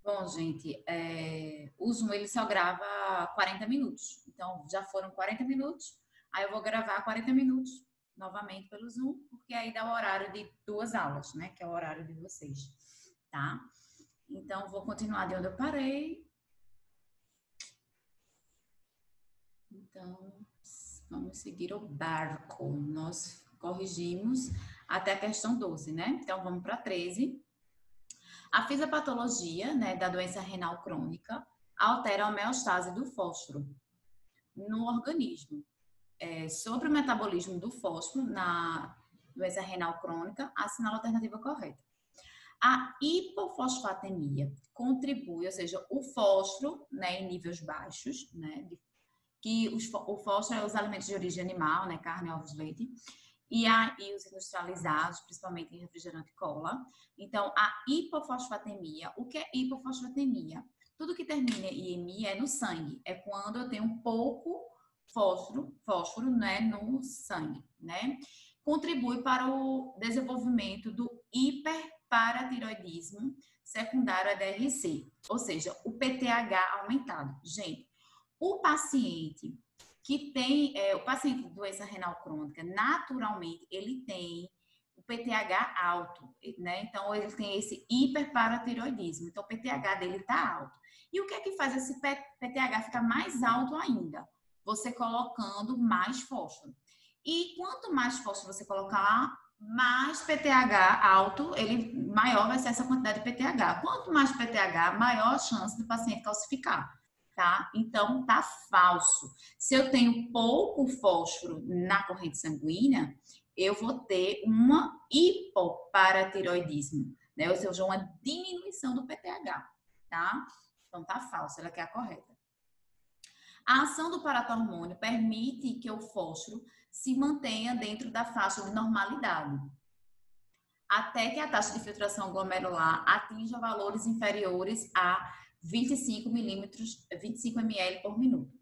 Bom, gente, o Zoom ele só grava 40 minutos. Então, já foram 40 minutos. Aí eu vou gravar 40 minutos novamente pelo Zoom, porque aí dá o horário de 2 aulas, né? Que é o horário de vocês, tá? Então, vou continuar de onde eu parei. Então, vamos seguir o barco. Nós corrigimos até a questão 12, né? Então, vamos para 13. A fisiopatologia, né, da doença renal crônica altera a homeostase do fósforo no organismo. Sobre o metabolismo do fósforo na doença renal crônica, assinala a alternativa correta. A hipofosfatemia contribui, ou seja, o fósforo, né, em níveis baixos, né, que o fósforo é os alimentos de origem animal, né, carne, ovos, leite, e os industrializados, principalmente em refrigerante e cola. Então, a hipofosfatemia. O que é hipofosfatemia? Tudo que termina em IMI é no sangue. É quando eu tenho pouco fósforo, né, no sangue, né? Contribui para o desenvolvimento do hiperparatiroidismo secundário a DRC, ou seja, o PTH aumentado. Gente, o paciente o paciente de doença renal crônica, naturalmente, ele tem o PTH alto, né? Então, ele tem esse hiperparatiroidismo. Então, o PTH dele está alto. E o que é que faz esse PTH ficar mais alto ainda? Você colocando mais fósforo. E quanto mais fósforo você colocar, mais PTH alto, maior vai ser essa quantidade de PTH. Quanto mais PTH, maior a chance do paciente calcificar. Tá? Então, tá falso. Se eu tenho pouco fósforo na corrente sanguínea, eu vou ter uma hipoparatiroidismo, né? Ou seja, uma diminuição do PTH, tá? Então, tá falso, ela que é a correta. A ação do paratormônio permite que o fósforo se mantenha dentro da faixa de normalidade, até que a taxa de filtração glomerular atinja valores inferiores a 25 ml por minuto.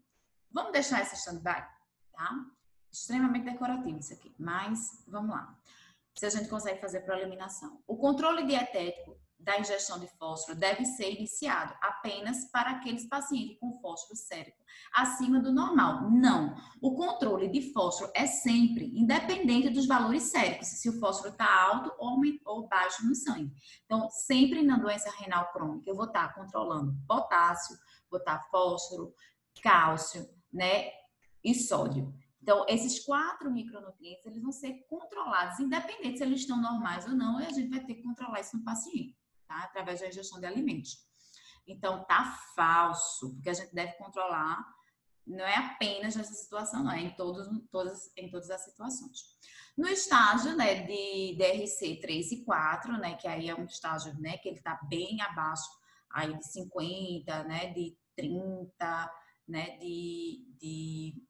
Vamos deixar esse stand-by, tá? Extremamente decorativo isso aqui, mas vamos lá. Se a gente consegue fazer para eliminação. O controle dietético da ingestão de fósforo deve ser iniciado apenas para aqueles pacientes com fósforo sérico acima do normal. Não. O controle de fósforo é sempre independente dos valores séricos, se o fósforo está alto ou baixo no sangue. Então, sempre na doença renal crônica, eu vou estar controlando potássio, vou estar fósforo, cálcio, né, e sódio. Então, esses 4 micronutrientes, eles vão ser controlados, independente se eles estão normais ou não, e a gente vai ter que controlar isso no paciente, tá? Através da ingestão de alimentos. Então, tá falso, porque a gente deve controlar, não é apenas nessa situação, não, é em todas as situações. No estágio, né, de DRC 3 e 4, né, que aí é um estágio, né, que ele tá bem abaixo aí de 50, né, de 30, né, de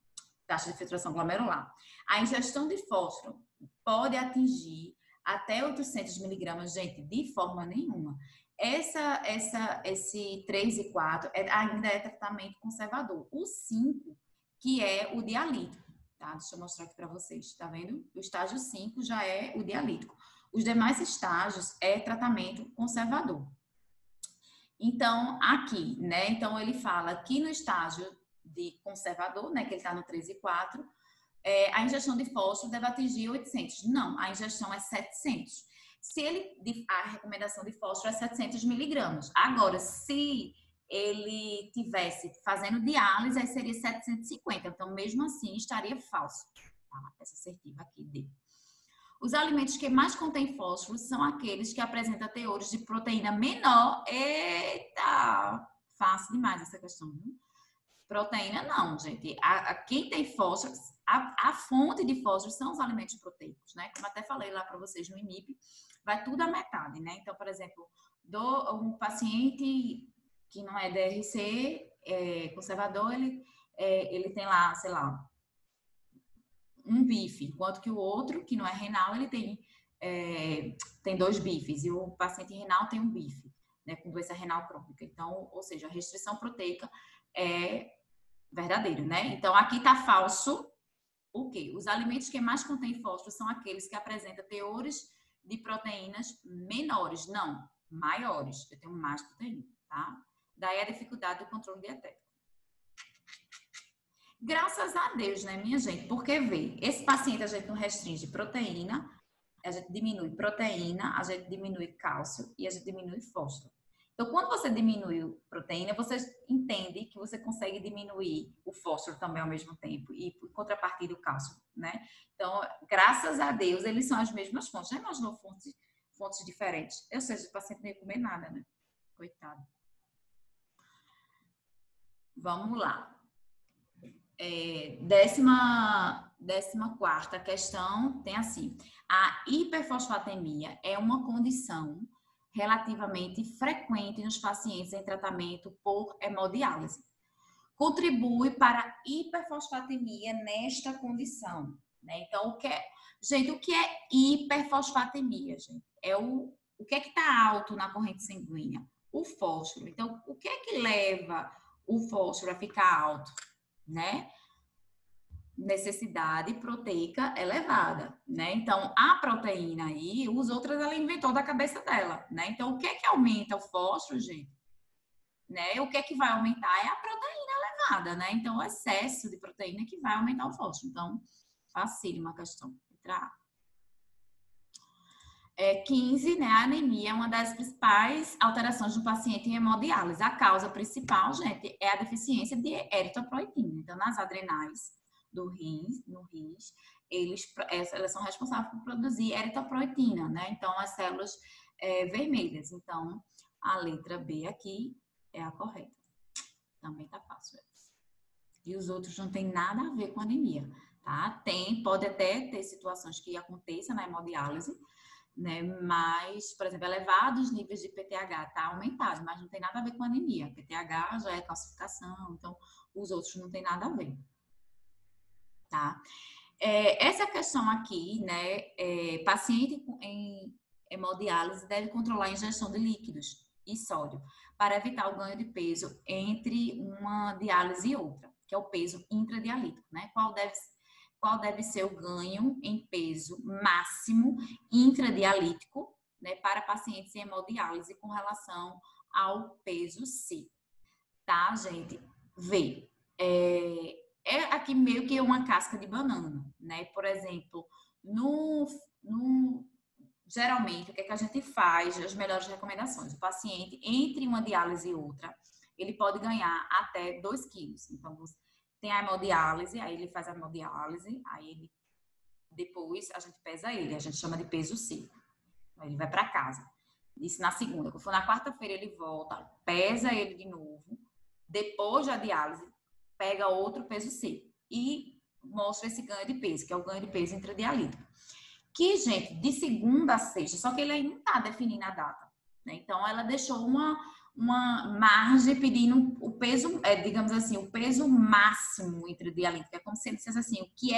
taxa de filtração glomerular. A ingestão de fósforo pode atingir até 800 miligramas, gente, de forma nenhuma. Esse 3 e 4 ainda é tratamento conservador. O 5, que é o dialítico, tá? Deixa eu mostrar aqui para vocês, tá vendo? O estágio 5 já é o dialítico. Os demais estágios é tratamento conservador. Então, aqui, né? Então, ele fala que no estágio de conservador, né, que ele está no 3 e 4, a ingestão de fósforo deve atingir 800. Não, a ingestão é 700. A recomendação de fósforo é 700 miligramas. Agora, se ele tivesse fazendo diálise, aí seria 750. Então, mesmo assim, estaria falso. Tá? Essa assertiva aqui dele. Os alimentos que mais contêm fósforo são aqueles que apresentam teores de proteína menor. Eita! Fácil demais essa questão, viu? Proteína não, gente. Quem tem fósforo, a fonte de fósforo são os alimentos proteicos, né? Como até falei lá para vocês no IMIP, vai tudo à metade, né? Então, por exemplo, um paciente que não é DRC, conservador, ele tem lá, sei lá, um bife, enquanto que o outro, que não é renal, ele tem 2 bifes, e o paciente renal tem um bife, né, com doença renal crônica. Então, ou seja, a restrição proteica é verdadeira, né? Então, aqui tá falso o quê? Os alimentos que mais contêm fósforo são aqueles que apresentam teores de proteínas menores. Não, maiores, eu tenho mais proteína, tá? Daí a dificuldade do controle dietético. Graças a Deus, né, minha gente? Porque, vê, esse paciente a gente não restringe proteína, a gente diminui proteína, a gente diminui cálcio e a gente diminui fósforo. Então, quando você diminui proteína, você entende que você consegue diminuir o fósforo também ao mesmo tempo e, por contrapartida, o cálcio, né? Então, graças a Deus, eles são as mesmas fontes. Já imaginou fontes diferentes? Ou seja, o paciente não ia comer nada, né? Coitado. Vamos lá. 14ª questão tem assim: a hiperfosfatemia é uma condição relativamente frequente nos pacientes em tratamento por hemodiálise. Contribui para a hiperfosfatemia nesta condição, né? Então, o que é hiperfosfatemia, gente? O que é que está alto na corrente sanguínea? O fósforo. Então, o que é que leva o fósforo a ficar alto, né? Necessidade proteica elevada, né? Então, a proteína aí, os outros ela inventou da cabeça dela, né? Então, o que é que aumenta o fósforo, gente? Né? O que é que vai aumentar é a proteína elevada, né? Então, o excesso de proteína é que vai aumentar o fósforo. Então, facílima a questão. 15, né? A anemia é uma das principais alterações do paciente em hemodiálise. A causa principal, gente, é a deficiência de eritropoetina. Então, nas adrenais no rins, elas são responsáveis por produzir eritropoetina, né? Então, as células vermelhas. Então, a letra B aqui é a correta. Também tá fácil. E os outros não tem nada a ver com anemia, tá? Pode até ter situações que aconteçam na hemodiálise, né? Mas, por exemplo, elevados níveis de PTH tá aumentado, mas não tem nada a ver com anemia. PTH já é calcificação, então os outros não tem nada a ver, tá? Essa questão aqui, né? Paciente em hemodiálise deve controlar a ingestão de líquidos e sódio para evitar o ganho de peso entre uma diálise e outra, que é o peso intradialítico, né? Qual deve ser o ganho em peso máximo intradialítico, né, para pacientes em hemodiálise com relação ao peso C, tá, gente? Vê, aqui meio que uma casca de banana, né? Por exemplo, geralmente, o que é que a gente faz? As melhores recomendações. O paciente, entre uma diálise e outra, ele pode ganhar até 2 quilos. Então, tem a hemodiálise, aí ele faz a hemodiálise, aí depois a gente pesa ele, a gente chama de peso seco. Aí ele vai para casa. Isso na segunda. Quando for na quarta-feira, ele volta, pesa ele de novo. Depois da diálise, pega outro peso seco e mostra esse ganho de peso, que é o ganho de peso intradialítico. Que, gente, de segunda a sexta, só que ele ainda não está definindo a data, né? Então, ela deixou uma margem pedindo o peso, digamos assim, o peso máximo intradialítico. É como se ele dissesse assim, o que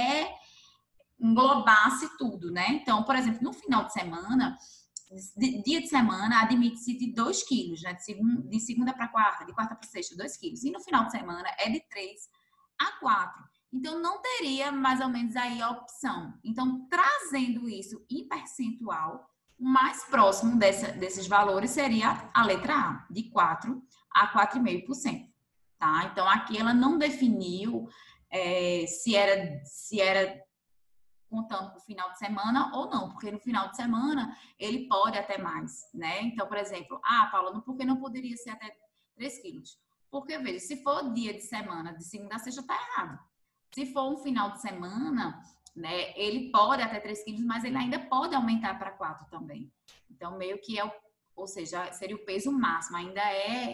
englobasse tudo, né? Então, por exemplo, no final de semana, dia de semana, admite-se de 2 quilos, né? De segunda para quarta, de quarta para sexta, 2 quilos. E no final de semana é de 3 a 4. Então, não teria mais ou menos aí a opção. Então, trazendo isso em percentual, o mais próximo desses valores seria a letra A, de 4 a 4,5%. Tá? Então, aqui ela não definiu se era contando com o final de semana ou não, porque no final de semana ele pode até mais, né? Então, por exemplo, Paula, por que não poderia ser até 3 quilos? Porque, veja, se for dia de semana, de segunda a sexta, tá errado. Se for um final de semana, né, ele pode até 3 quilos, mas ele ainda pode aumentar para 4 também. Então, meio que ou seja, seria o peso máximo, ainda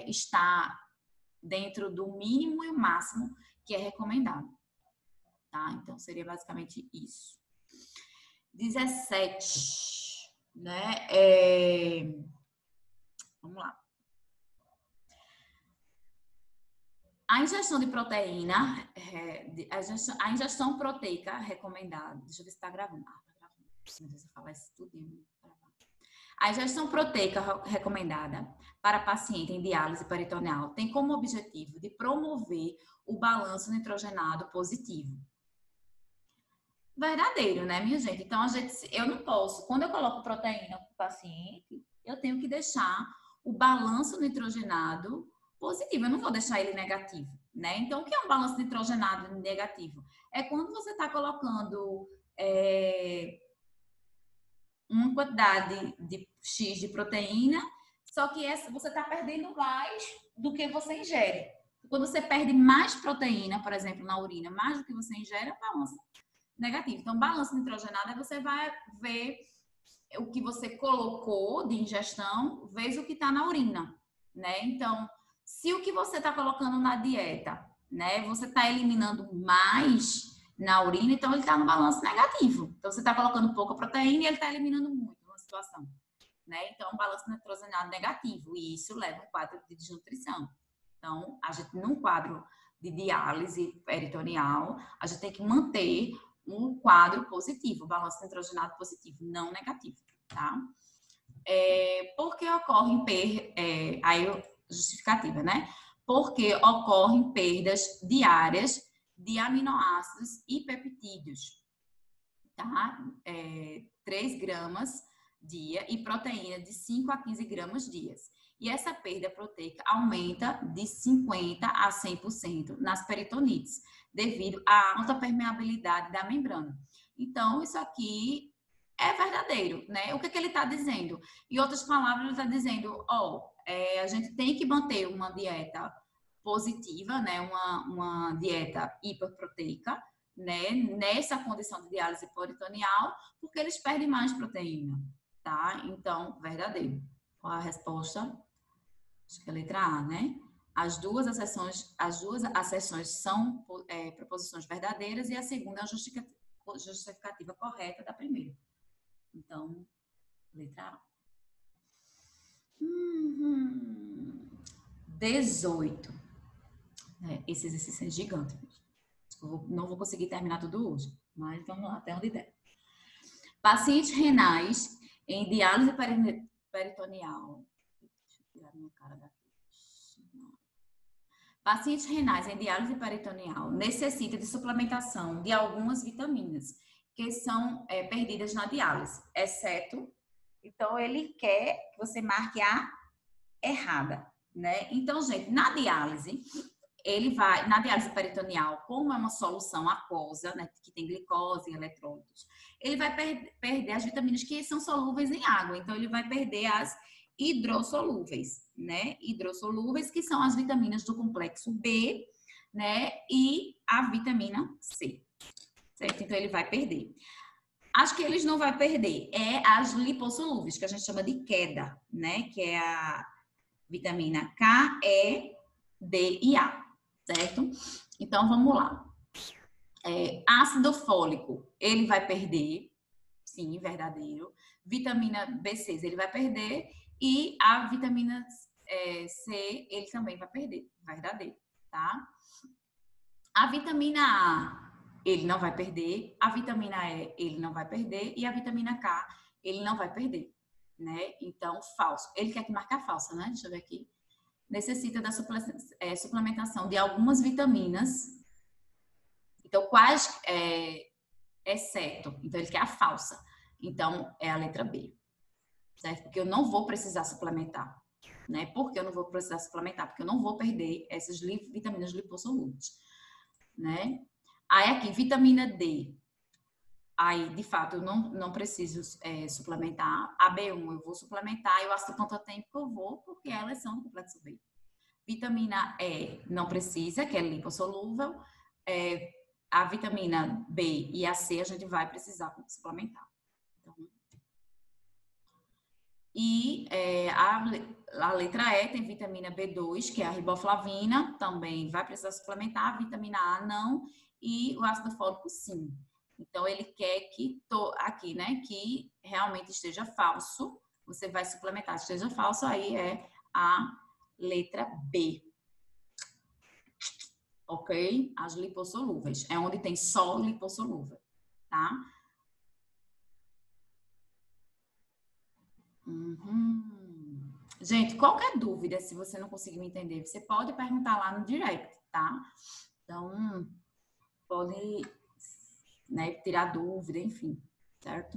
está dentro do mínimo e o máximo que é recomendado. Tá? Então, seria basicamente isso. 17, né? Vamos lá. A ingestão de proteína, a ingestão proteica recomendada. Deixa eu ver se está gravando. Tá gravando. Preciso falar isso tudo. A ingestão proteica recomendada para paciente em diálise peritoneal tem como objetivo de promover o balanço nitrogenado positivo. Verdadeiro, né, minha gente? Então, eu não posso. Quando eu coloco proteína para o paciente, eu tenho que deixar o balanço nitrogenado positivo. Eu não vou deixar ele negativo, né? Então, o que é um balanço nitrogenado negativo? É quando você está colocando uma quantidade de X de proteína, só que você está perdendo mais do que você ingere. Quando você perde mais proteína, por exemplo, na urina, mais do que você ingere, é balanço negativo. Então, balanço nitrogenado é você vai ver o que você colocou de ingestão vezes o que está na urina, né? Então, se o que você está colocando na dieta, né, você está eliminando mais na urina, então ele está no balanço negativo. Então, você está colocando pouca proteína e ele está eliminando muito numa situação, né? Então, um balanço nitrogenado negativo, e isso leva a um quadro de desnutrição. Então, a gente, num quadro de diálise peritoneal, a gente tem que manter um quadro positivo, balanço nitrogenado positivo, não negativo, tá? Porque ocorrem aí justificativa, né? Porque ocorrem perdas diárias de aminoácidos e peptídeos, tá? 3 gramas dia e proteína de 5 a 15 gramas dias. E essa perda proteica aumenta de 50 a 100% nas peritonites, devido à alta permeabilidade da membrana. Então, isso aqui é verdadeiro, né? O que ele está dizendo? Em outras palavras, ele está dizendo, a gente tem que manter uma dieta positiva, né? Uma dieta hiperproteica, né? Nessa condição de diálise peritoneal, porque eles perdem mais proteína, tá? Então, verdadeiro. Qual a resposta? Acho que é a letra A, né? As duas acessões são proposições verdadeiras e a segunda é a justificativa correta da primeira. Então, letra A. 18. Esse exercício é gigante. Não vou conseguir terminar tudo hoje, mas vamos lá, até onde der. Pacientes renais em diálise peritoneal. Deixa eu tirar minha cara daqui. Pacientes renais em diálise peritoneal necessitam de suplementação de algumas vitaminas que são perdidas na diálise, exceto. Então, ele quer que você marque a errada, né? Então, gente, na diálise peritoneal, como é uma solução aquosa, né, que tem glicose e eletrólitos, ele vai perder as vitaminas que são solúveis em água. Então, ele vai perder as hidrossolúveis, né? Hidrossolúveis, que são as vitaminas do complexo B, né? E a vitamina C, certo? Então, ele vai perder. As que eles não vai perder é as lipossolúveis, que a gente chama de queda, né? Que é a vitamina K, E, D e A, certo? Então, vamos lá. Ácido fólico, ele vai perder, sim, verdadeiro. Vitamina B6, ele vai perder. E a vitamina C, ele também vai perder, verdadeiro, tá? A vitamina A, ele não vai perder. A vitamina E, ele não vai perder. E a vitamina K, ele não vai perder, né? Então, falso. Ele quer que marque a falsa, né? Deixa eu ver aqui. Necessita da suplementação de algumas vitaminas. Então, quais exceto? Então, ele quer a falsa. Então, é a letra B, certo? Porque eu não vou precisar suplementar, né? Por que eu não vou precisar suplementar? Porque eu não vou perder essas vitaminas lipossolúveis, né? Aí, aqui, vitamina D. Aí, de fato, eu não preciso suplementar. A B1 eu vou suplementar e o ácido pantotênico eu vou, porque elas são do complexo B. Vitamina E não precisa, que é lipossolúvel. A vitamina B e a C a gente vai precisar suplementar. Então, e a letra E tem vitamina B2, que é a riboflavina, também vai precisar suplementar. A vitamina A não. E o ácido fólico, sim. Então, ele quer que, aqui, né, que realmente esteja falso. Você vai suplementar. Se esteja falso, aí é a letra B. Ok? As lipossolúveis. É onde tem só lipossolúvel, tá? Gente, qualquer dúvida, se você não conseguiu entender, você pode perguntar lá no direct, tá? Então, pode, né, tirar dúvida, enfim, certo?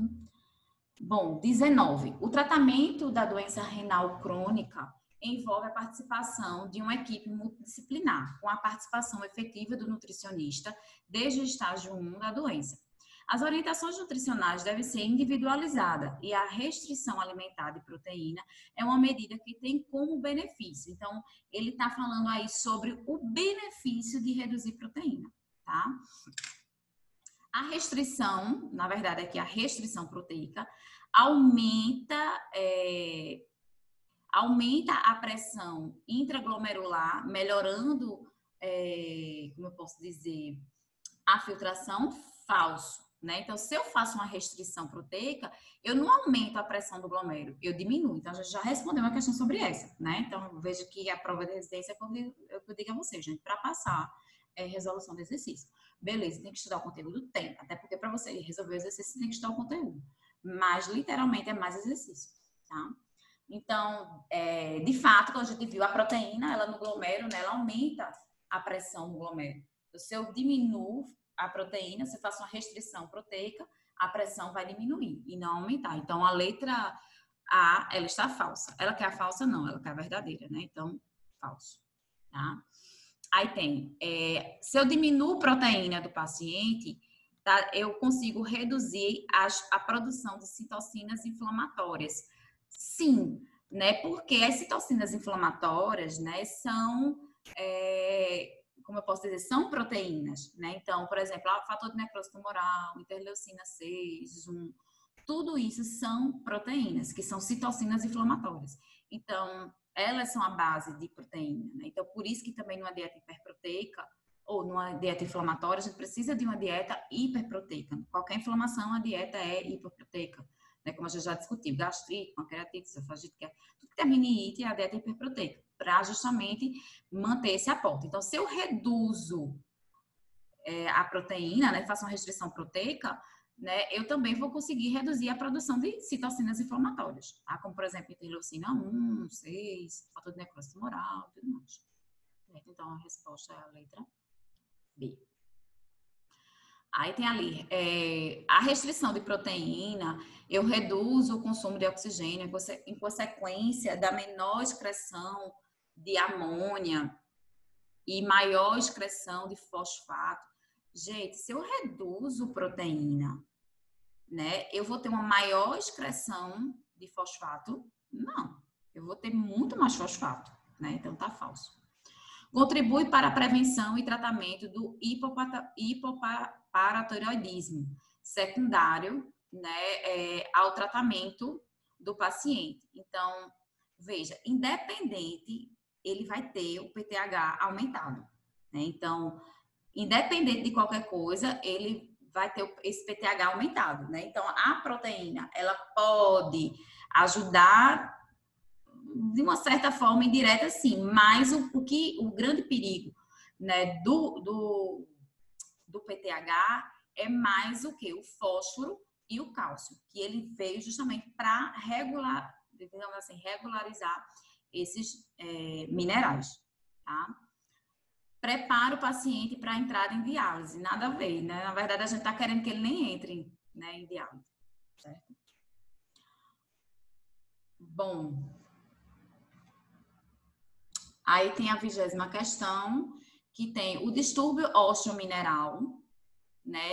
Bom, 19. O tratamento da doença renal crônica envolve a participação de uma equipe multidisciplinar, com a participação efetiva do nutricionista desde o estágio 1 da doença. As orientações nutricionais devem ser individualizadas e a restrição alimentar de proteína é uma medida que tem como benefício. Então, ele está falando aí sobre o benefício de reduzir proteína, tá? A restrição, na verdade, aqui a restrição proteica aumenta a pressão intraglomerular, melhorando, como eu posso dizer, a filtração. Falso, né? Então, se eu faço uma restrição proteica, eu não aumento a pressão do glomérulo, eu diminuo. Então, a gente já respondeu uma questão sobre essa, né? Então, veja que a prova de resistência é eu digo a vocês, gente, para passar resolução do exercício. Beleza, tem que estudar o conteúdo? Tem. Até porque para você resolver o exercício, você tem que estudar o conteúdo. Mas, literalmente, é mais exercício, tá? Então, de fato, quando a gente viu a proteína, ela no glomérulo, né, ela aumenta a pressão no glomérulo. Então, se eu diminuo a proteína, se eu faço uma restrição proteica, a pressão vai diminuir e não aumentar. Então, a letra A, ela está falsa. Ela quer a falsa? Não, ela quer a verdadeira, né? Então, falso, tá? Aí tem, se eu diminuo a proteína do paciente, tá, eu consigo reduzir a produção de citocinas inflamatórias. Sim, né? Porque as citocinas inflamatórias, né, são, como eu posso dizer, são proteínas, né? Então, por exemplo, o fator de necrose tumoral, interleucina 6, 1, tudo isso são proteínas, que são citocinas inflamatórias. Então, elas são a base de proteína, né? Então, por isso que também numa dieta hiperproteica ou numa dieta inflamatória, a gente precisa de uma dieta hiperproteica. Qualquer inflamação, a dieta é hiperproteica, né? Como a gente já discutiu, gastrite, pancreatite, esofagite, tudo que termina em ite é a dieta hiperproteica, para justamente manter esse aporte. Então, se eu reduzo a proteína, né, faço uma restrição proteica, né, eu também vou conseguir reduzir a produção de citocinas inflamatórias, tá? Como, por exemplo, interleucina 1, 6, fator de necrose tumoral, tudo mais. Então, a resposta é a letra B. Aí tem ali, a restrição de proteína, eu reduzo o consumo de oxigênio em consequência da menor excreção de amônia e maior excreção de fosfato. Gente, se eu reduzo proteína, né, eu vou ter uma maior excreção de fosfato? Não, eu vou ter muito mais fosfato, né? Então tá falso. Contribui para a prevenção e tratamento do hipoparatiroidismo secundário, né, ao tratamento do paciente. Então, veja, independente, ele vai ter o PTH aumentado, né? Então, independente de qualquer coisa, ele vai ter esse PTH aumentado, né? Então, a proteína, ela pode ajudar de uma certa forma indireta, sim, mas o grande perigo, né, do PTH é mais o que? O fósforo e o cálcio, que ele veio justamente para regularizar esses minerais, tá? Prepara o paciente para a entrada em diálise, nada a ver, né? Na verdade, a gente está querendo que ele nem entre, né, em diálise, certo? Bom, aí tem a 20ª questão, que tem o distúrbio ósseo-mineral, né?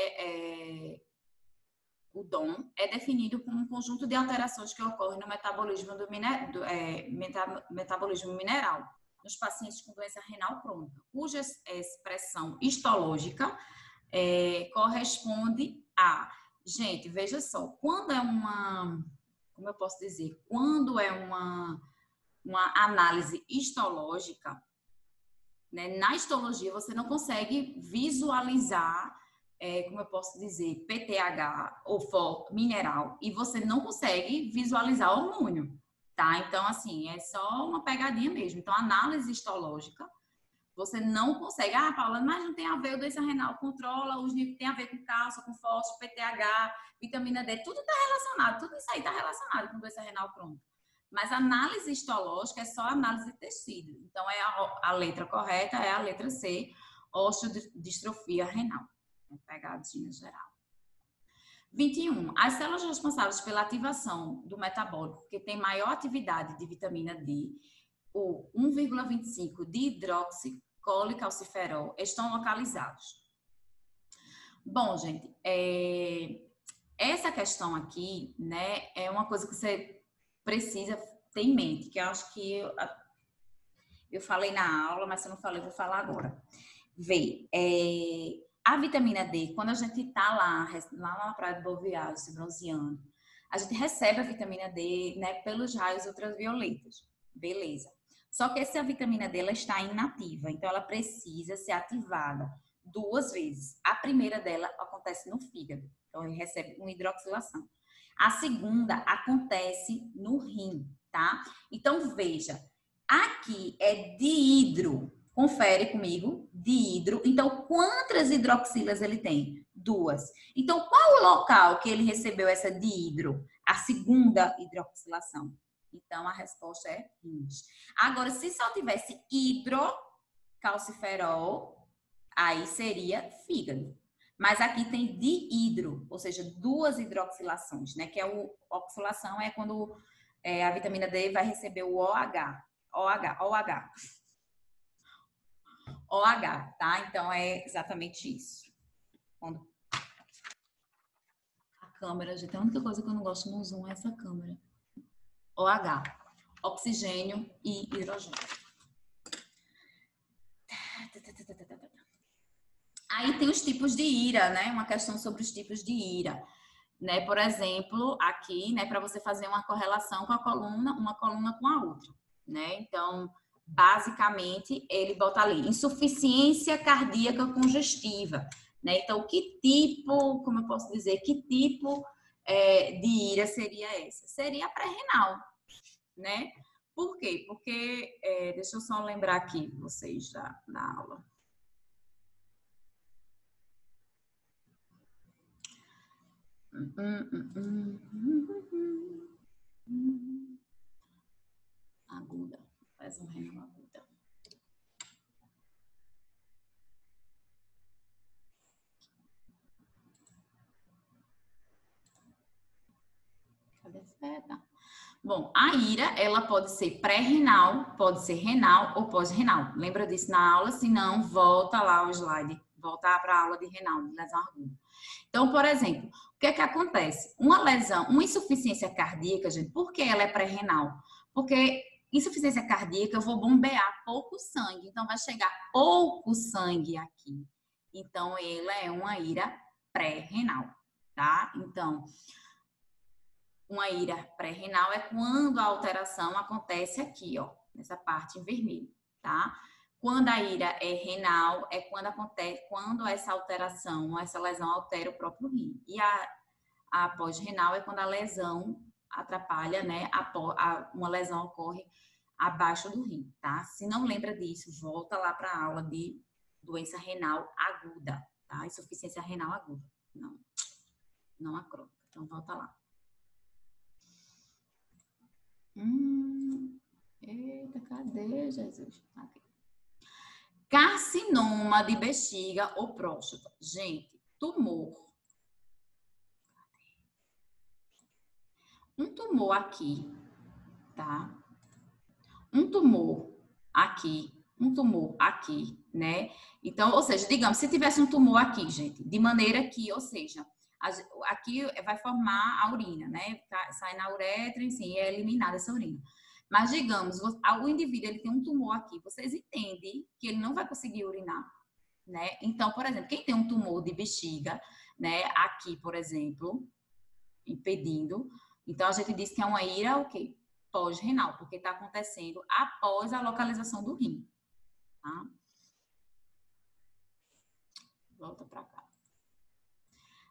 O DOM é definido como um conjunto de alterações que ocorrem no metabolismo metabolismo mineral nos pacientes com doença renal crônica, cuja expressão histológica corresponde a... Gente, veja só, quando é como eu posso dizer? Quando é uma análise histológica, né, na histologia você não consegue visualizar, como eu posso dizer, PTH ou mineral, e você não consegue visualizar hormônio, tá? Então, assim, é só uma pegadinha mesmo. Então, análise histológica, você não consegue. Ah, Paula, mas não tem a ver, o doença renal controla os níveis, tem a ver com cálcio, com fósforo, PTH, vitamina D, tudo está relacionado, tudo isso aí está relacionado com doença renal crônica. Mas a análise histológica é só análise de tecido. Então, a letra correta é a letra C, osteodistrofia renal. Pegadinha geral. 21. As células responsáveis pela ativação do metabólico, que tem maior atividade de vitamina D, o 1,25 de hidroxicolecalciferol, estão localizados. Bom, gente, essa questão aqui, né, é uma coisa que você precisa ter em mente, que eu acho que eu falei na aula, mas se eu não falei, eu vou falar agora. Vê, a vitamina D, quando a gente tá lá na praia do Boa Viagem, se bronzeando, a gente recebe a vitamina D, né, pelos raios ultravioletas. Beleza. Só que essa vitamina D, ela está inativa, então ela precisa ser ativada 2 vezes. A primeira dela acontece no fígado, então ele recebe uma hidroxilação. A segunda acontece no rim, tá? Então veja, aqui é dihidro. Confere comigo, dihidro. Então, quantas hidroxilas ele tem? 2. Então, qual o local que ele recebeu essa dihidro? A segunda hidroxilação. Então, a resposta é rins. Agora, se só tivesse hidrocalciferol, aí seria fígado. Mas aqui tem dihidro, ou seja, 2 hidroxilações, né? Que é oxilação é quando a vitamina D vai receber o OH, tá? Então é exatamente isso. Quando a câmera, gente, a única coisa que eu não gosto no zoom é essa câmera. OH, oxigênio e hidrogênio. Aí tem os tipos de ira, né? Uma questão sobre os tipos de ira. Né? Por exemplo, aqui, né, para você fazer uma correlação com a coluna, uma coluna com a outra, né? Então, basicamente, ele bota ali insuficiência cardíaca congestiva, né? Então, que tipo, como eu posso dizer, que tipo de ira seria essa? Seria a pré-renal, né? Por quê? Porque, deixa eu só lembrar aqui vocês da aula. Aguda, faz um renal aguda. Cadê a seta? Bom, a ira, ela pode ser pré-renal, pode ser renal ou pós-renal. Lembra disso na aula? Se não, volta lá o slide. Voltar para a aula de renal, de lesão aguda. Então, por exemplo, o que é que acontece? Uma lesão, uma insuficiência cardíaca, gente, por que ela é pré-renal? Porque insuficiência cardíaca, eu vou bombear pouco sangue, então vai chegar pouco sangue aqui. Então, ela é uma ira pré-renal, tá? Então, uma ira pré-renal é quando a alteração acontece aqui, ó, nessa parte em vermelho, tá? Quando a ira é renal, é quando acontece, quando essa alteração, essa lesão altera o próprio rim. E a pós-renal é quando a lesão atrapalha, né? Uma lesão ocorre abaixo do rim, tá? Se não lembra disso, volta lá para a aula de doença renal aguda, tá? Insuficiência renal aguda. Não a crônica. Então, volta lá. Eita, cadê, Jesus? Aqui. Carcinoma de bexiga ou próstata. Gente, tumor. Um tumor aqui, tá? Um tumor aqui, né? Então, ou seja, digamos, se tivesse um tumor aqui, gente, de maneira que, ou seja, aqui vai formar a urina, né? Sai na uretra, enfim, é eliminada essa urina. Mas, digamos, o indivíduo ele tem um tumor aqui, vocês entendem que ele não vai conseguir urinar, né? Então, por exemplo, quem tem um tumor de bexiga, né? Aqui, por exemplo, impedindo, então a gente diz que é uma ira o quê? Pós-renal, porque está acontecendo após a localização do rim, tá? Volta para cá.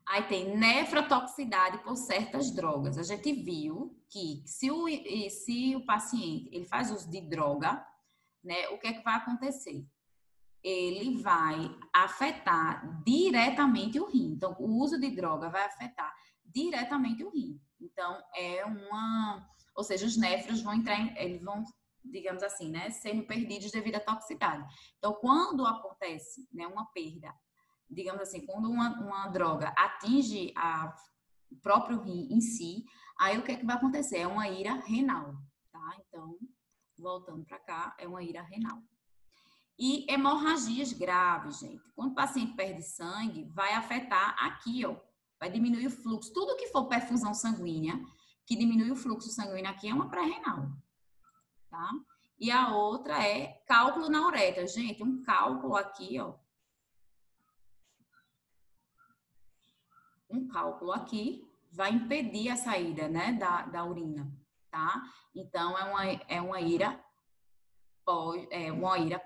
Aí tem nefrotoxicidade por certas drogas. A gente viu que se o paciente ele faz uso de droga, né, o que é que vai acontecer? Ele vai afetar diretamente o rim. Então, o uso de droga vai afetar diretamente o rim. Então, ou seja, os néfros vão eles vão, digamos assim, né, sendo perdidos devido à toxicidade. Então, quando acontece, né, uma perda, digamos assim, quando uma droga atinge o próprio rim em si, aí o que é que vai acontecer? É uma ira renal, tá? Então, voltando para cá, é uma ira renal. E hemorragias graves, gente. Quando o paciente perde sangue, vai afetar aqui, ó. Vai diminuir o fluxo. Tudo que for perfusão sanguínea, que diminui o fluxo sanguíneo aqui, é uma pré-renal, tá? E a outra é cálculo na uretra. Gente, um cálculo aqui, ó. Um cálculo aqui vai impedir a saída, né, da urina, tá? Então, é uma ira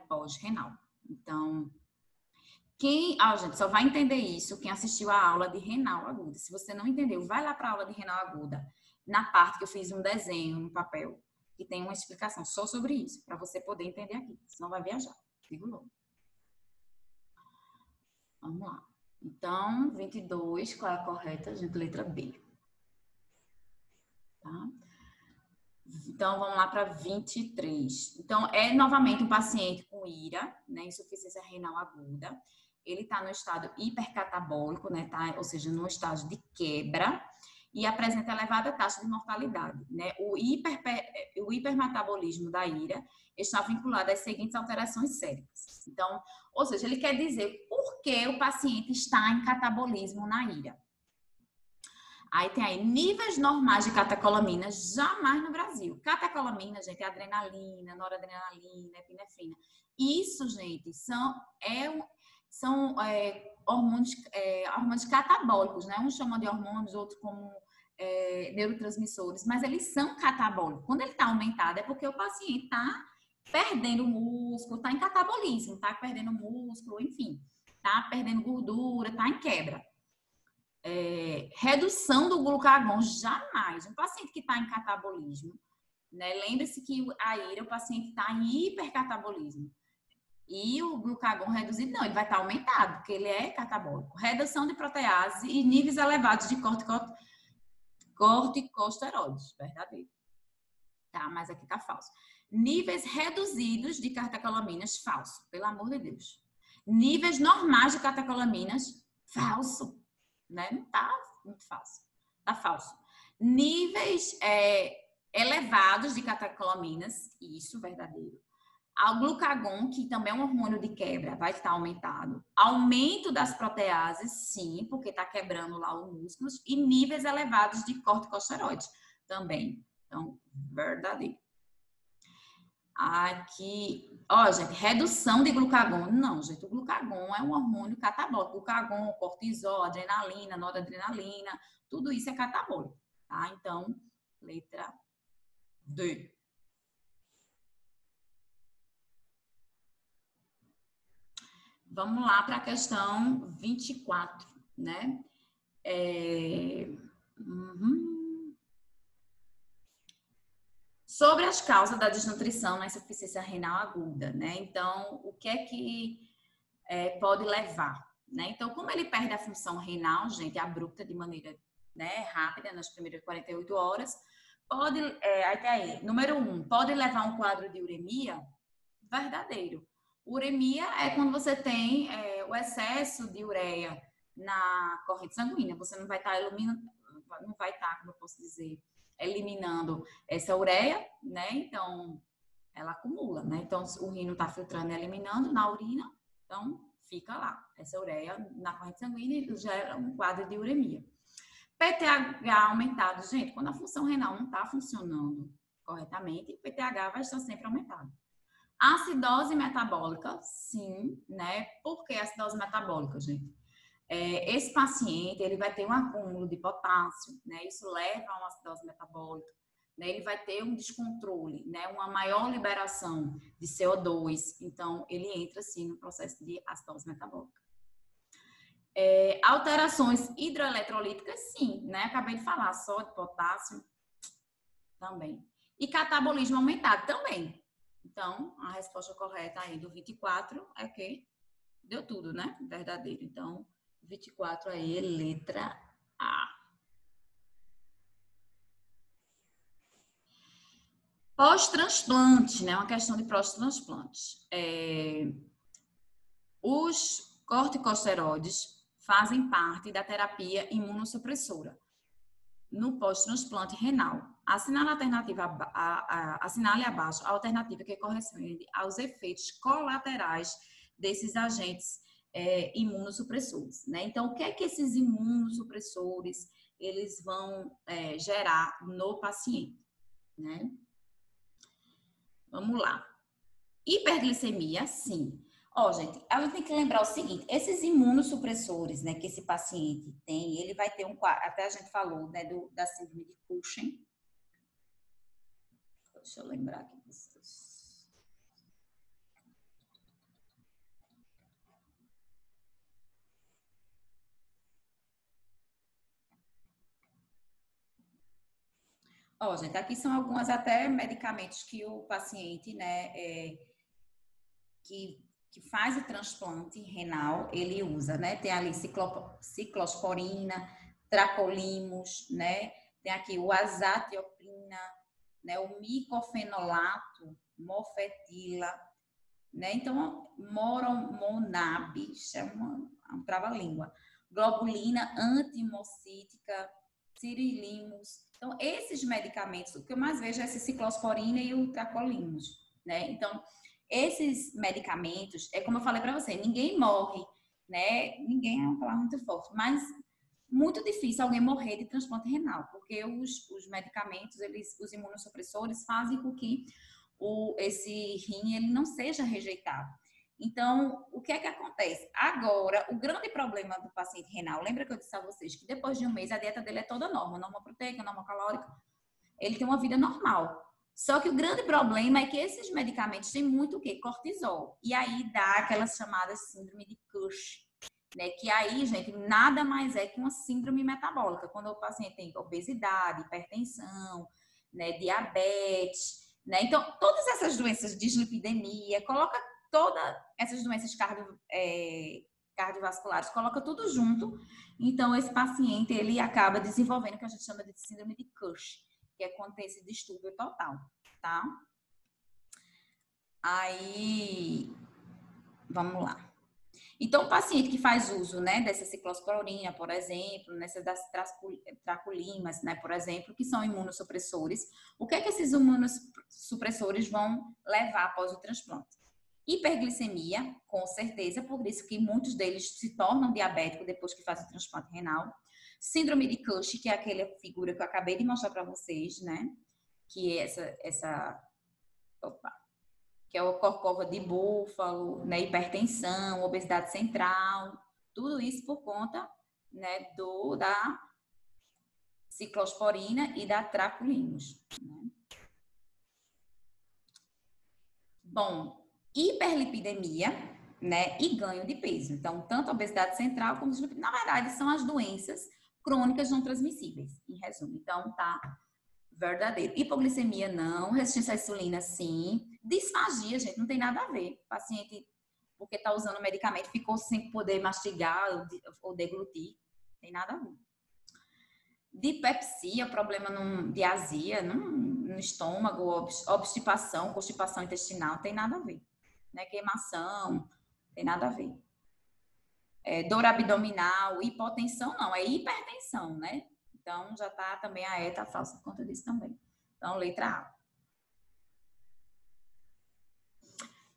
pós-renal. Então, gente, só vai entender isso quem assistiu a aula de renal aguda. Se você não entendeu, vai lá para a aula de renal aguda, na parte que eu fiz um desenho no papel, que tem uma explicação só sobre isso, para você poder entender aqui. Senão vai viajar. Digo logo. Vamos lá. Então, 22, qual é a correta? Gente, letra B. Tá? Então, vamos lá para 23. Então, é novamente um paciente com IRA, né, insuficiência renal aguda. Ele está no estado hipercatabólico, né, tá? Ou seja, no estágio de quebra, e apresenta elevada taxa de mortalidade, né? O hipermetabolismo da IRA está vinculado às seguintes alterações séricas. Então, ou seja, ele quer dizer por que o paciente está em catabolismo na IRA. Aí tem aí níveis normais de catecolamina, jamais no Brasil. Catecolamina, gente, é adrenalina, noradrenalina, epinefrina. Isso, gente, são hormônios catabólicos, né? Uns chamam de hormônios, outros como neurotransmissores, mas eles são catabólicos. Quando ele está aumentado, é porque o paciente está perdendo músculo, está em catabolismo, está perdendo músculo, enfim, está perdendo gordura, está em quebra. Redução do glucagon, jamais. Um paciente que está em catabolismo, né? Lembre-se que a IRA, o paciente está em hipercatabolismo. E o glucagon reduzido, não, ele vai estar aumentado, porque ele é catabólico. Redução de protease e níveis elevados de corticosteroides, verdadeiro. Tá, mas aqui tá falso. Níveis reduzidos de catecolaminas, falso, pelo amor de Deus. Níveis normais de catecolaminas, falso. Né? Não tá muito falso. Tá falso. Níveis elevados de catecolaminas, isso, verdadeiro. O glucagon, que também é um hormônio de quebra, vai estar aumentado. Aumento das proteases, sim, porque está quebrando lá os músculos. E níveis elevados de corticosteroides também. Então, verdadeiro. Aqui, ó, gente, redução de glucagon. Não, gente, o glucagon é um hormônio catabólico. Glucagon, cortisol, adrenalina, noradrenalina, tudo isso é catabólico, tá? Então, letra D. Vamos lá para a questão 24, né? Sobre as causas da desnutrição na insuficiência renal aguda, né? Então, o que é que pode levar, né? Então, como ele perde a função renal, gente, abrupta de maneira, né, rápida, nas primeiras 48 horas, pode, aí, número 1, pode levar a um quadro de uremia? Verdadeiro. Uremia é quando você tem o excesso de ureia na corrente sanguínea. Você não vai estar como eu posso dizer, eliminando essa ureia, né? Então, ela acumula, né? Então, o rim não está filtrando e eliminando na urina, então fica lá. Essa ureia na corrente sanguínea gera um quadro de uremia. PTH aumentado, gente, quando a função renal não está funcionando corretamente, o PTH vai estar sempre aumentado. Acidose metabólica, sim, né? Por que acidose metabólica, gente? Esse paciente, ele vai ter um acúmulo de potássio, né? Isso leva a uma acidose metabólica, né? Ele vai ter um descontrole, né? Uma maior liberação de CO2, então ele entra, sim, no processo de acidose metabólica. Alterações hidroeletrolíticas, sim, né? Acabei de falar, sódio, potássio, também. E catabolismo aumentado, também. Então, a resposta correta aí do 24 é o quê? Deu tudo, né? Verdadeiro. Então, 24 aí, letra A. Pós-transplante, né? Uma questão de pós-transplante. Os corticosteroides fazem parte da terapia imunossupressora. no pós-transplante renal. Assinale abaixo a alternativa que corresponde aos efeitos colaterais desses agentes imunossupressores, né? Então, o que é que esses imunossupressores eles vão gerar no paciente, né? Vamos lá. Hiperglicemia, sim. Ó, gente, a gente tem que lembrar o seguinte, esses imunossupressores, né, que esse paciente tem, ele vai ter até a gente falou, né, da síndrome de Cushing. Deixa eu lembrar aqui. Ó, gente, aqui são algumas até medicamentos que o paciente, né, que faz o transplante renal, ele usa, né? Tem ali ciclosporina, tracolimus, né? Tem aqui o azatioprina, né? O micofenolato, mofetila, né? Então, moromonab, chama um trava-língua, globulina antimocítica, sirilimus. Então, esses medicamentos, o que eu mais vejo é esse ciclosporina e o tracolimus, né? Então, esses medicamentos, é como eu falei para você, ninguém morre, né? Ninguém é uma palavra muito forte, mas muito difícil alguém morrer de transplante renal, porque os medicamentos, os imunossupressores fazem com que esse rim ele não seja rejeitado. Então, o que é que acontece? Agora, o grande problema do paciente renal, lembra que eu disse a vocês que depois de um mês a dieta dele é toda norma proteica, norma calórica, ele tem uma vida normal. Só que o grande problema é que esses medicamentos têm muito o quê? Cortisol. E aí dá aquelas chamadas síndrome de Cushing, né? Que aí, gente, nada mais é que uma síndrome metabólica. Quando o paciente tem obesidade, hipertensão, né, diabetes, né? Então, todas essas doenças, dislipidemia, coloca todas essas doenças cardiovasculares, coloca tudo junto. Então, esse paciente, ele acaba desenvolvendo o que a gente chama de síndrome de Cushing, que é quando tem esse distúrbio total, tá? Aí, vamos lá. Então, o paciente que faz uso, né, dessa ciclosporina, por exemplo, nessas das tracolimas, né, por exemplo, que são imunossupressores, o que é que esses imunossupressores vão levar após o transplante? Hiperglicemia, com certeza, por isso que muitos deles se tornam diabéticos depois que fazem o transplante renal. Síndrome de Cushing, que é aquela figura que eu acabei de mostrar para vocês, né? Que é que é o corcova de búfalo, né? Hipertensão, obesidade central, tudo isso por conta, né, da ciclosporina e da tracolimus, né? Bom, hiperlipidemia, né, e ganho de peso. Então, tanto a obesidade central como na verdade são as doenças crônicas não transmissíveis, em resumo. Então, tá verdadeiro. Hipoglicemia não, resistência à insulina sim, disfagia, gente, não tem nada a ver. O paciente, porque tá usando o medicamento, ficou sem poder mastigar ou deglutir, tem nada a ver. Dipepsia, problema de azia no estômago, obstipação, constipação intestinal, tem nada a ver. Né? Queimação, tem nada a ver. Dor abdominal, hipotensão não, é hipertensão, né? Então, já tá também a ETA falsa por conta disso também. Então, letra A.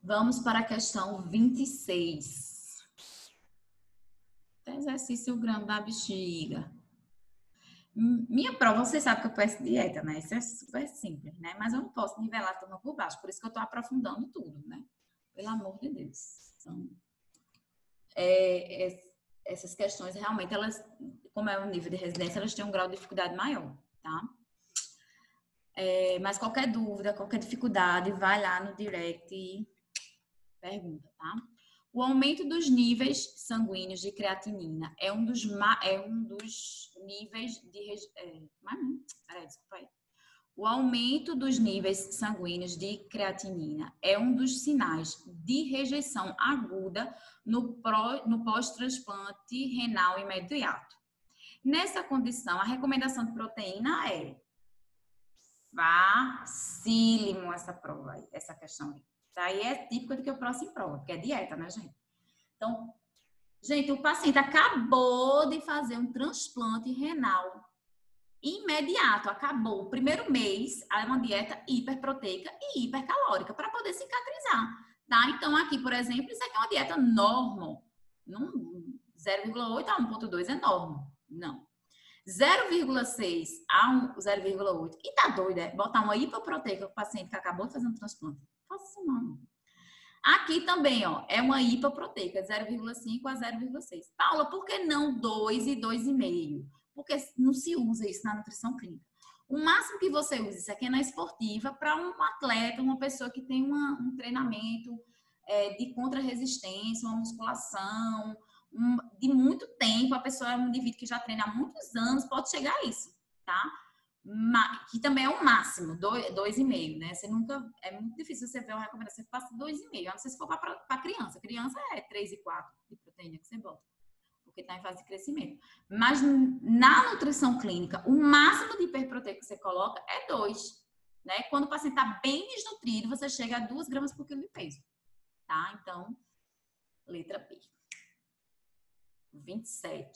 Vamos para a questão 26. Exercício grande da bexiga. Minha prova, você sabe que eu peço dieta, né? Isso é super simples, né? Mas eu não posso nivelar a turma por baixo, por isso que eu tô aprofundando tudo, né? Pelo amor de Deus. Então, essas questões, realmente, elas, como é o nível de residência, elas têm um grau de dificuldade maior, tá? Mas qualquer dúvida, qualquer dificuldade, vai lá no direct e pergunta, tá? O aumento dos níveis sanguíneos de creatinina é um dos níveis de... desculpa aí. O aumento dos níveis sanguíneos de creatinina é um dos sinais de rejeição aguda no pós-transplante renal imediato. Nessa condição, a recomendação de proteína é facílimo essa prova aí, essa questão aí. Isso aí é típico do que eu próximo prova, porque é dieta, né, gente? Então, gente, o paciente acabou de fazer um transplante renal. imediato, acabou. O primeiro mês é uma dieta hiperproteica e hipercalórica para poder cicatrizar, tá? Então, aqui, por exemplo, isso aqui é uma dieta normal. 0,8 a 1,2 é normal. Não. 0,6 a 0,8. E tá doido, é? Botar uma hipoproteica para o paciente que acabou de fazer um transplante. Faça isso não. Aqui também, ó, é uma hipoproteica, 0,5 a 0,6. Paula, por que não 2 e 2,5? Porque não se usa isso na nutrição clínica. O máximo que você usa isso aqui é na esportiva para um atleta, uma pessoa que tem um treinamento de contra-resistência, uma musculação, de muito tempo, a pessoa é um indivíduo que já treina há muitos anos, pode chegar a isso, tá? Que também é o máximo, 2,5, né? Você nunca, é muito difícil você ver uma recomendação que passa 2,5, a não ser se for para criança. Criança é 3 e 4 de proteína que você bota, porque está em fase de crescimento. Mas na nutrição clínica, o máximo de hiperproteico que você coloca é 2, né? Quando o paciente está bem desnutrido, você chega a 2 gramas por quilo de peso, tá? Então, letra B. 27.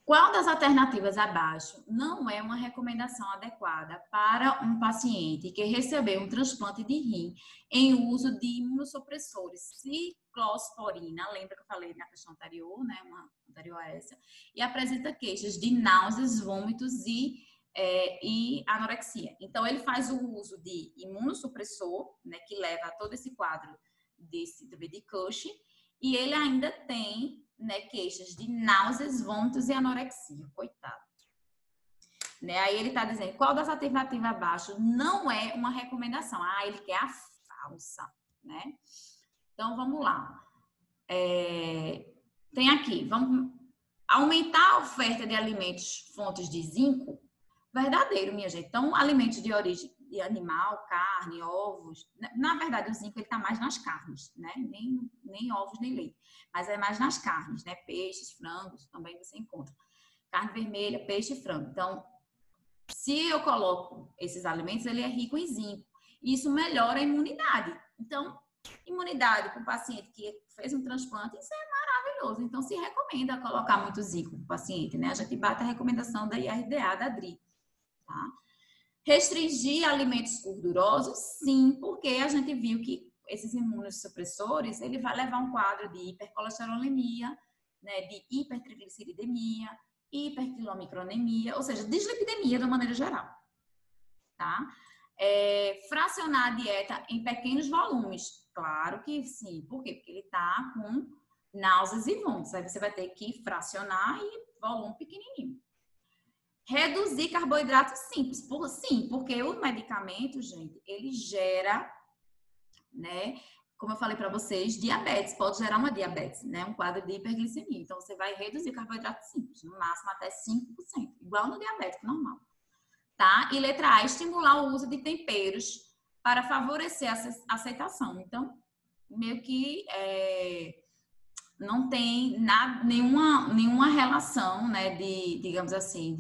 Qual das alternativas abaixo não é uma recomendação adequada para um paciente que recebeu um transplante de rim em uso de imunossupressores, ciclosporina, lembra que eu falei na questão anterior, né, uma anterior a essa, e apresenta queixas de náuseas, vômitos e anorexia. Então, ele faz o uso de imunossupressor, né, que leva a todo esse quadro de síndrome de Cushing, e ele ainda tem, né, queixas de náuseas, vômitos e anorexia. Coitado. Né? Aí ele está dizendo, qual das alternativas abaixo não é uma recomendação? Ah, ele quer a falsa, né? Então, vamos lá. Tem aqui, vamos aumentar a oferta de alimentos fontes de zinco. Verdadeiro, minha gente. Então, alimentos de origem de animal, carne, ovos. Na verdade, o zinco ele está mais nas carnes, né? Nem ovos, nem leite. Mas é mais nas carnes, né? Peixes, frangos, também você encontra. Carne vermelha, peixe e frango. Então, se eu coloco esses alimentos, ele é rico em zinco. Isso melhora a imunidade. Então, imunidade para o paciente que fez um transplante, isso é maravilhoso. Então, se recomenda colocar muito zinco para o paciente, né? A gente bate a recomendação da IRDA, da DRI. Tá? Restringir alimentos gordurosos, sim, porque a gente viu que esses imunossupressores, ele vai levar um quadro de hipercolesterolemia, né, de hipertrigliceridemia, hiperquilomicronemia, ou seja, dislipidemia de uma maneira geral. Tá? Fracionar a dieta em pequenos volumes. Claro que sim. Por quê? Porque ele está com náuseas e vômitos. Aí você vai ter que fracionar e volume pequenininho. Reduzir carboidratos simples. Sim, porque o medicamento, gente, ele gera, né? Como eu falei para vocês, diabetes. Pode gerar uma diabetes, né? Um quadro de hiperglicemia. Então, você vai reduzir carboidratos simples, no máximo até 5%. Igual no diabético normal. Tá? E letra A, estimular o uso de temperos para favorecer a aceitação. Então, meio que não tem nenhuma relação, né, digamos assim,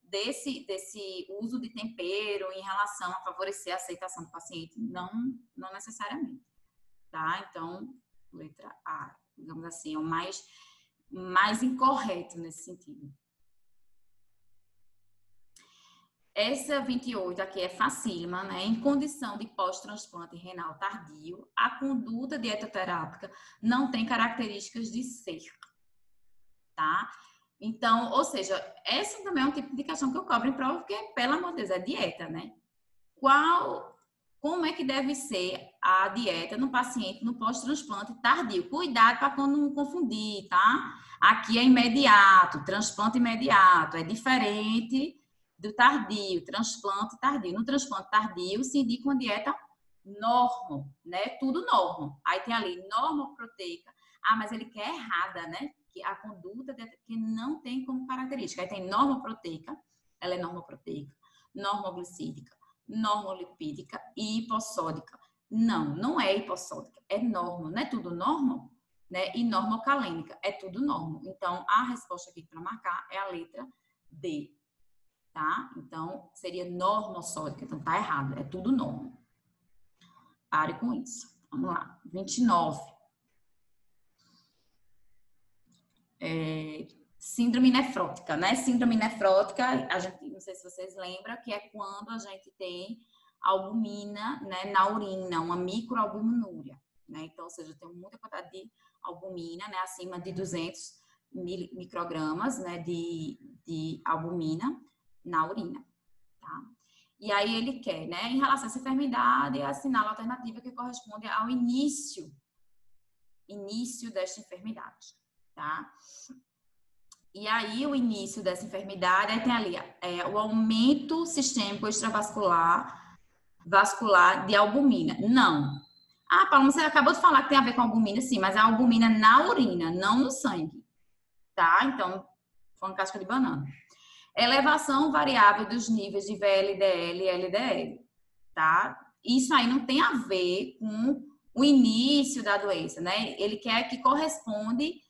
desse uso de tempero em relação a favorecer a aceitação do paciente. Não necessariamente. Tá? Então, letra A, digamos assim, é o mais incorreto nesse sentido. Essa 28 aqui é facílima, né? Em condição de pós-transplante renal tardio, a conduta dietoterápica não tem características de ser, tá? Então, ou seja, essa também é um tipo de questão que eu cobro em prova, porque, pelo amor de Deus, é dieta, né? Como é que deve ser a dieta no paciente no pós-transplante tardio? Cuidado para não confundir, tá? Aqui é imediato, transplante imediato, é diferente do tardio, transplante tardio. No transplante tardio se indica uma dieta normal, né? Tudo normal. Aí tem ali normoproteica. Ah, mas ele quer errada, né? Que a conduta que não tem como característica. Aí tem normoproteica, ela é normoproteica, normoglicídica, normolipídica e hipossódica. Não é hipossódica, é normal. Não é tudo normal, né? E normocalêmica, é tudo normal. Então, a resposta aqui para marcar é a letra D. Tá? Então, seria normossódica. Então, tá errado. É tudo normal. Pare com isso. Vamos lá. 29. síndrome nefrótica, né? Síndrome nefrótica, a gente, não sei se vocês lembram, que é quando a gente tem albumina, né, na urina, uma microalbuminúria, né? Então, ou seja, tem muita quantidade de albumina, né, acima de 200 microgramas, né, de albumina na urina, tá? E aí ele quer, né, em relação a essa enfermidade, assinala a alternativa que corresponde ao início desta enfermidade, tá? E aí, o início dessa enfermidade, aí tem ali o aumento sistêmico extravascular vascular de albumina. Não. Ah, Paulo, você acabou de falar que tem a ver com albumina, sim, mas a albumina na urina, não no sangue. Tá? Então, foi uma casca de banana. Elevação variável dos níveis de VLDL e LDL. Tá? Isso aí não tem a ver com o início da doença, né? Ele quer que corresponde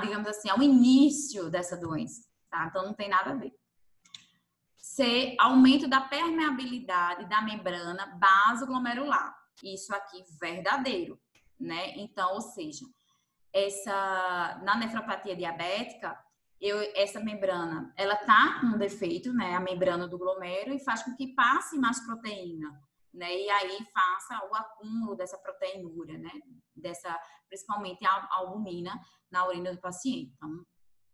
digamos assim, ao início dessa doença, tá? Então não tem nada a ver. C, aumento da permeabilidade da membrana basoglomerular. Isso aqui verdadeiro, né? Então, ou seja, na nefropatia diabética, essa membrana, ela tá com um defeito, né? A membrana do glomero e faz com que passe mais proteína, né? E aí faça o acúmulo dessa proteinúria, né? Principalmente a albumina na urina do paciente. Então,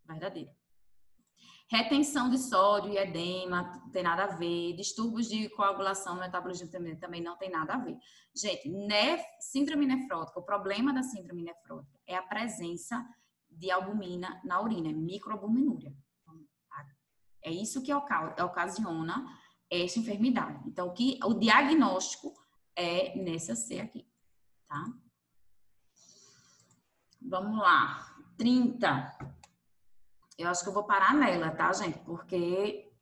verdadeiro. Retenção de sódio e edema, não tem nada a ver. Distúrbios de coagulação no metabolismo também não tem nada a ver. Gente, síndrome nefrótica, o problema da síndrome nefrótica é a presença de albumina na urina, microalbuminúria. É isso que ocasiona essa enfermidade. Então, o diagnóstico é nessa C aqui, tá? Vamos lá. 30. Eu acho que eu vou parar nela, tá, gente? Porque,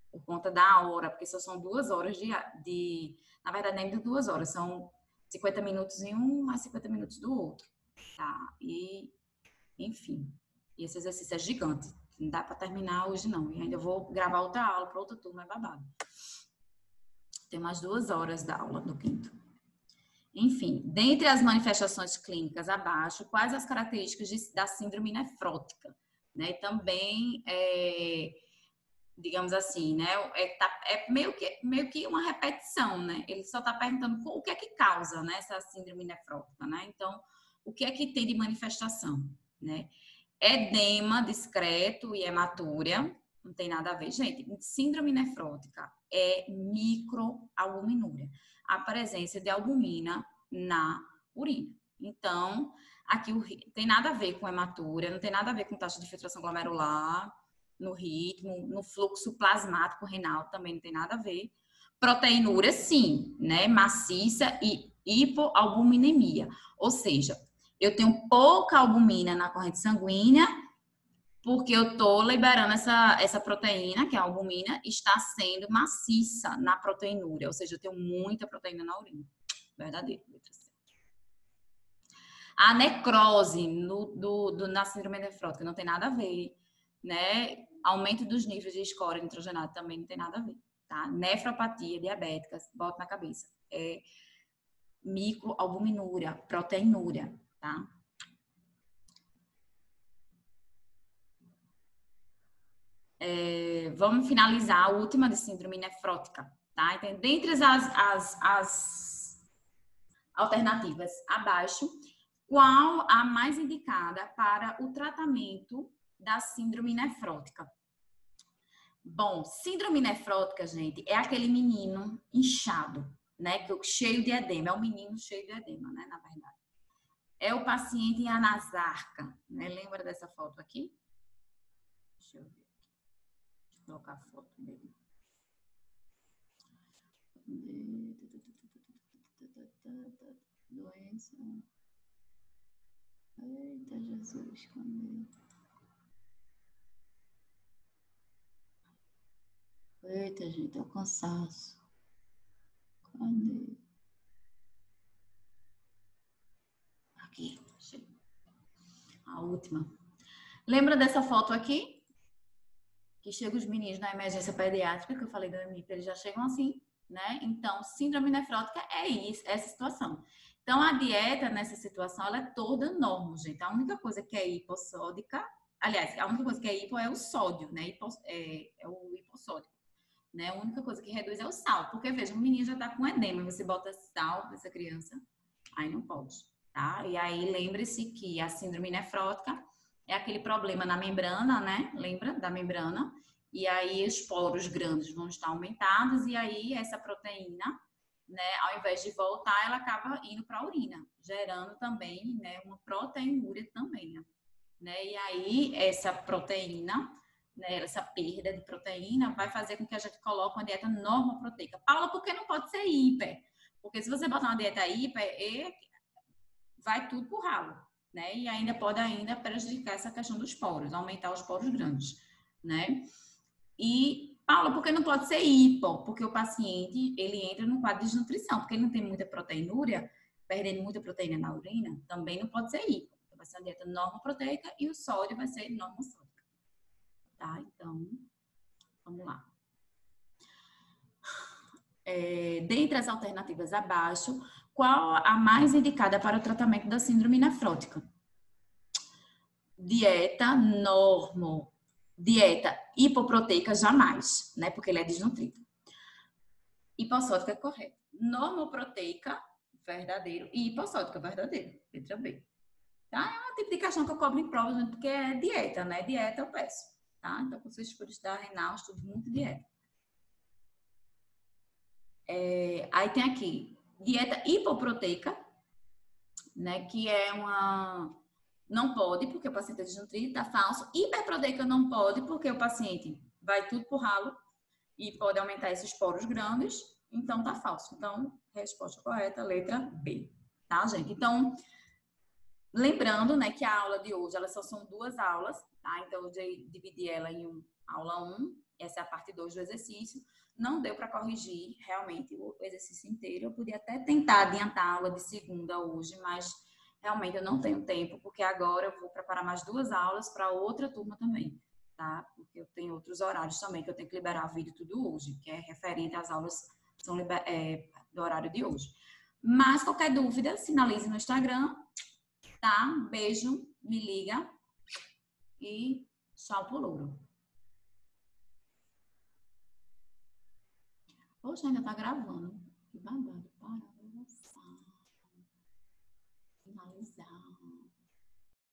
por conta da hora, porque só são 2 horas na verdade, nem de 2 horas, são 50 minutos em um, mais 50 minutos do outro, tá? E, enfim, esse exercício é gigante. Não dá para terminar hoje, não. E ainda vou gravar outra aula para outra turma, é babado. Tem mais 2 horas da aula do quinto. Enfim, dentre as manifestações clínicas abaixo, quais as características da síndrome nefrótica? Né? Também, digamos assim, né? É meio que uma repetição, né? Ele só está perguntando o que é que causa, né, essa síndrome nefrótica, né? Então, o que é que tem de manifestação, né? Edema discreto e hematúria, não tem nada a ver. Gente, síndrome nefrótica é microalbuminúria, a presença de albumina na urina. Então, aqui tem nada a ver com hematúria, não tem nada a ver com taxa de filtração glomerular, no ritmo, no fluxo plasmático renal também não tem nada a ver. Proteinúria, sim, né? Maciça e hipoalbuminemia. Ou seja, eu tenho pouca albumina na corrente sanguínea porque eu tô liberando essa proteína, que é a albumina, está sendo maciça na proteinúria. Ou seja, eu tenho muita proteína na urina. Verdadeiro, letra C. A necrose na síndrome nefrótica não tem nada a ver, né? Aumento dos níveis de escória nitrogenada também não tem nada a ver, tá? Nefropatia diabética, bota na cabeça. É microalbuminúria, proteinúria, tá? Vamos finalizar a última de síndrome nefrótica, tá? Então, dentre as alternativas abaixo, qual a mais indicada para o tratamento da síndrome nefrótica? Bom, síndrome nefrótica, gente, é aquele menino inchado, né? Cheio de edema, é um menino cheio de edema, né? Na verdade. É o paciente em anasarca, né? Lembra dessa foto aqui? Deixa eu ver. Deixa eu colocar a foto dele. Doença. Eita, Jesus, cadê? Eita, gente, é o cansaço. Cadê? Aqui, chega. A última. Lembra dessa foto aqui? Que chegam os meninos na emergência pediátrica, que eu falei do EMIP, eles já chegam assim, né? Então, síndrome nefrótica é isso, essa situação. Então, a dieta nessa situação, ela é toda normal, gente. A única coisa que é hipossódica, Aliás, a única coisa que é hipo é o sódio, né? É o hipossódio. Né? A única coisa que reduz é o sal. Porque, veja, um menino já tá com edema, você bota sal nessa criança, aí não pode, tá? E aí, lembre-se que a síndrome nefrótica é aquele problema na membrana, né? Lembra da membrana? E aí, os poros grandes vão estar aumentados, e aí, essa proteína, né, ao invés de voltar, ela acaba indo para a urina, gerando também, né, uma proteinúria também, né? E aí, essa proteína, né, essa perda de proteína vai fazer com que a gente coloque uma dieta normoproteica. Paula, por que não pode ser hiper? Porque se você botar uma dieta hiper, vai tudo pro ralo, né? E ainda pode ainda prejudicar essa questão dos poros, aumentar os poros grandes, né? E, Paula, por que não pode ser hipo? Porque o paciente, ele entra no quadro de desnutrição, porque ele não tem muita proteinúria, perdendo muita proteína na urina, também não pode ser hipo. Então, vai ser uma dieta normoproteica e o sódio vai ser normosódico. Tá? Então, vamos lá. Dentre as alternativas abaixo, qual a mais indicada para o tratamento da síndrome nefrótica? Dieta hipoproteica jamais, né? Porque ele é desnutrido. Hipossódica é correto. Normoproteica, verdadeiro. E hipossódica, verdadeiro. Letra B. Tá? É um tipo de questão que eu cobro em provas, porque é dieta, né? Dieta eu peço. Tá? Então, quando vocês forem estudar renal, estudo muito dieta. Aí tem aqui, dieta hipoproteica, né? Que é uma... Não pode, porque o paciente é desnutrido, tá falso. Hiperproteica não pode, porque o paciente vai tudo pro ralo e pode aumentar esses poros grandes, então tá falso. Então, resposta correta, letra B. Tá, gente? Então, lembrando, né, que a aula de hoje, elas só são 2 aulas, tá? Então, eu dividi ela em aula 1, essa é a parte 2 do exercício. Não deu para corrigir realmente o exercício inteiro. Eu podia até tentar adiantar a aula de segunda hoje, mas realmente eu não tenho tempo, porque agora eu vou preparar mais 2 aulas para outra turma também, tá? Porque eu tenho outros horários também que eu tenho que liberar vídeo tudo hoje, que é referente às aulas são do horário de hoje. Mas qualquer dúvida, sinalize no Instagram, tá? Beijo, me liga e tchau pro louro. Poxa, ainda tá gravando. Que babado. Para, finalizar.